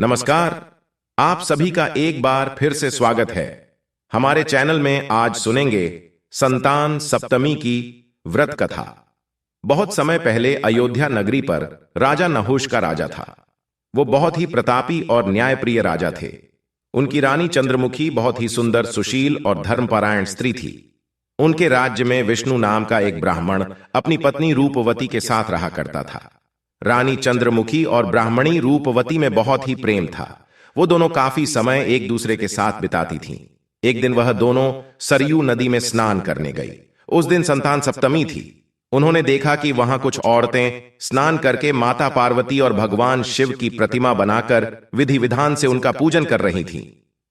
नमस्कार। आप सभी का एक बार फिर से स्वागत है हमारे चैनल में। आज सुनेंगे संतान सप्तमी की व्रत कथा। बहुत समय पहले अयोध्या नगरी पर राजा नहुष का राजा था। वो बहुत ही प्रतापी और न्यायप्रिय राजा थे। उनकी रानी चंद्रमुखी बहुत ही सुंदर, सुशील और धर्मपरायण स्त्री थी। उनके राज्य में विष्णु नाम का एक ब्राह्मण अपनी पत्नी रूपवती के साथ रहा करता था। रानी चंद्रमुखी और ब्राह्मणी रूपवती में बहुत ही प्रेम था। वो दोनों काफी समय एक दूसरे के साथ बिताती थीं। एक दिन वह दोनों सरयू नदी में स्नान करने गई। उस दिन संतान सप्तमी थी। उन्होंने देखा कि वहां कुछ औरतें स्नान करके माता पार्वती और भगवान शिव की प्रतिमा बनाकर विधि विधान से उनका पूजन कर रही थीं।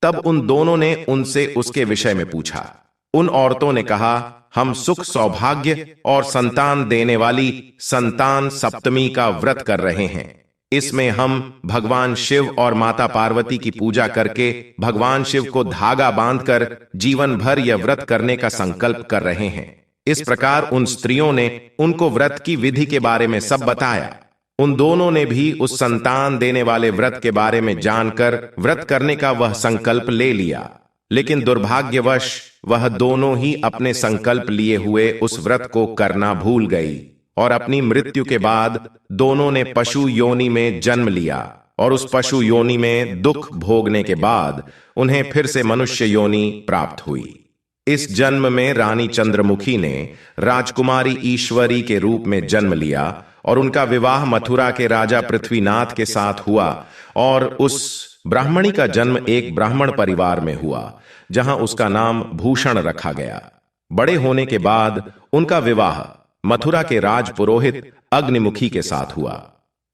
तब उन दोनों ने उनसे उसके विषय में पूछा। उन औरतों ने कहा, हम सुख, सौभाग्य और संतान देने वाली संतान सप्तमी का व्रत कर रहे हैं। इसमें हम भगवान शिव और माता पार्वती की पूजा करके भगवान शिव को धागा बांधकर जीवन भर यह व्रत करने का संकल्प कर रहे हैं। इस प्रकार उन स्त्रियों ने उनको व्रत की विधि के बारे में सब बताया। उन दोनों ने भी उस संतान देने वाले व्रत के बारे में जानकर व्रत करने का वह संकल्प ले लिया। लेकिन दुर्भाग्यवश वह दोनों ही अपने संकल्प लिए हुए उस व्रत को करना भूल गई और अपनी मृत्यु के बाद दोनों ने पशु योनि में जन्म लिया और उस पशु योनि में दुख भोगने के बाद उन्हें फिर से मनुष्य योनि प्राप्त हुई। इस जन्म में रानी चंद्रमुखी ने राजकुमारी ईश्वरी के रूप में जन्म लिया और उनका विवाह मथुरा के राजा पृथ्वीनाथ के साथ हुआ। और उस ब्राह्मणी का जन्म एक ब्राह्मण परिवार में हुआ जहां उसका नाम भूषण रखा गया। बड़े होने के बाद उनका विवाह मथुरा के राज पुरोहित अग्निमुखी के साथ हुआ।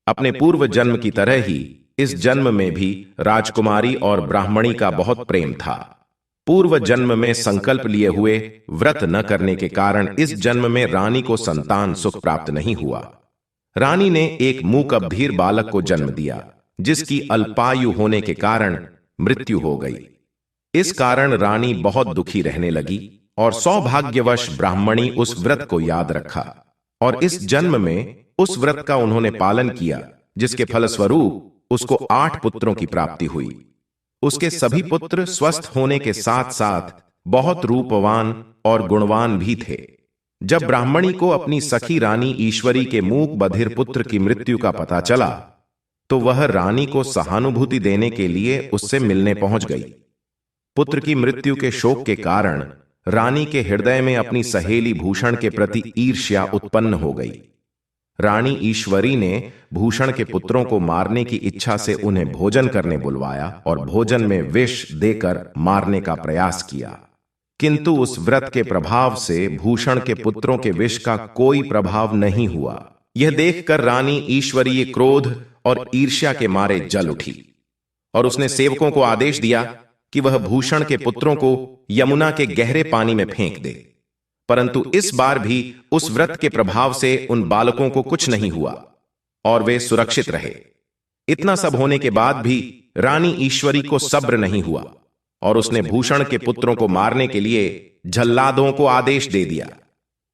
अपने पूर्व जन्म की तरह ही इस जन्म में भी राजकुमारी और ब्राह्मणी का बहुत प्रेम था। पूर्व जन्म में संकल्प लिए हुए व्रत न करने के कारण इस जन्म में रानी को संतान सुख प्राप्त नहीं हुआ। रानी ने एक मूकबधिर बालक को जन्म दिया जिसकी अल्पायु होने के कारण मृत्यु हो गई। इस कारण रानी बहुत दुखी रहने लगी और सौभाग्यवश ब्राह्मणी उस व्रत को याद रखा और इस जन्म में उस व्रत का उन्होंने पालन किया, जिसके फलस्वरूप उसको 8 पुत्रों की प्राप्ति हुई। उसके सभी पुत्र स्वस्थ होने के साथ साथ बहुत रूपवान और गुणवान भी थे। जब ब्राह्मणी को अपनी सखी रानी ईश्वरी के मूक बधिर पुत्र की मृत्यु का पता चला तो वह रानी को सहानुभूति देने के लिए उससे मिलने पहुंच गई। पुत्र की मृत्यु के शोक के कारण रानी के हृदय में अपनी सहेली भूषण के प्रति ईर्ष्या उत्पन्न हो गई। रानी ईश्वरी ने भूषण के पुत्रों को मारने की इच्छा से उन्हें भोजन करने बुलवाया और भोजन में विष देकर मारने का प्रयास किया। किंतु उस व्रत के प्रभाव से भूषण के पुत्रों के विष का कोई प्रभाव नहीं हुआ। यह देखकर रानी ईश्वरीय क्रोध और ईर्ष्या के मारे जल उठी और उसने सेवकों को आदेश दिया कि वह भूषण के पुत्रों को यमुना के गहरे पानी में फेंक दे। परंतु इस बार भी उस व्रत के प्रभाव से उन बालकों को कुछ नहीं हुआ और वे सुरक्षित रहे। इतना सब होने के बाद भी रानी ईश्वरी को सब्र नहीं हुआ और उसने भूषण के पुत्रों को मारने के लिए झल्लादों को आदेश दे दिया।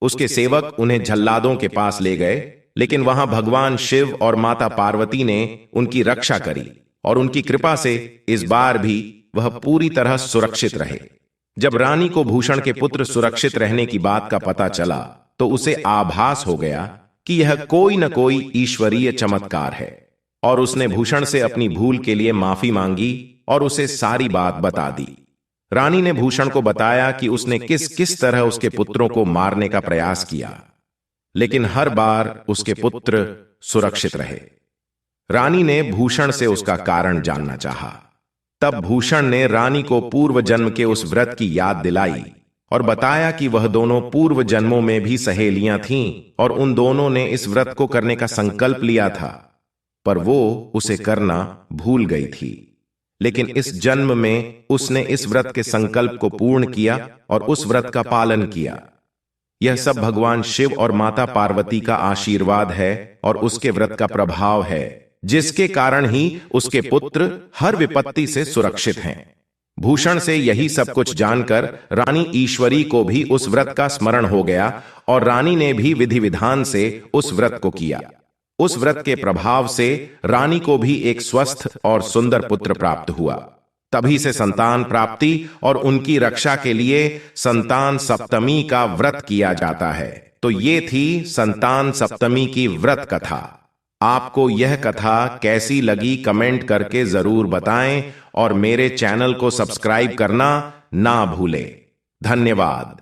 उसके सेवक उन्हें झल्लादों के पास ले गए, लेकिन वहां भगवान शिव और माता पार्वती ने उनकी रक्षा करी और उनकी कृपा से इस बार भी वह पूरी तरह सुरक्षित रहे। जब रानी को भूषण के पुत्र सुरक्षित रहने की बात का पता चला तो उसे आभास हो गया कि यह कोई न कोई ईश्वरीय चमत्कार है और उसने भूषण से अपनी भूल के लिए माफी मांगी और उसे सारी बात बता दी। रानी ने भूषण को बताया कि उसने किस किस तरह उसके पुत्रों को मारने का प्रयास किया, लेकिन हर बार उसके पुत्र सुरक्षित रहे। रानी ने भूषण से उसका कारण जानना चाहा। तब भूषण ने रानी को पूर्व जन्म के उस व्रत की याद दिलाई और बताया कि वह दोनों पूर्व जन्मों में भी सहेलियां थीं और उन दोनों ने इस व्रत को करने का संकल्प लिया था, पर वो उसे करना भूल गई थी। लेकिन इस जन्म में उसने इस व्रत के संकल्प को पूर्ण किया और उस व्रत का पालन किया। यह सब भगवान शिव और माता पार्वती का आशीर्वाद है और उसके व्रत का प्रभाव है, जिसके कारण ही उसके पुत्र हर विपत्ति से सुरक्षित हैं। भूषण से यही सब कुछ जानकर रानी ईश्वरी को भी उस व्रत का स्मरण हो गया और रानी ने भी विधि विधान से उस व्रत को किया। उस व्रत के प्रभाव से रानी को भी एक स्वस्थ और सुंदर पुत्र प्राप्त हुआ। तभी से संतान प्राप्ति और उनकी रक्षा के लिए संतान सप्तमी का व्रत किया जाता है। तो ये थी संतान सप्तमी की व्रत कथा। आपको यह कथा कैसी लगी कमेंट करके जरूर बताएं और मेरे चैनल को सब्सक्राइब करना ना भूलें। धन्यवाद।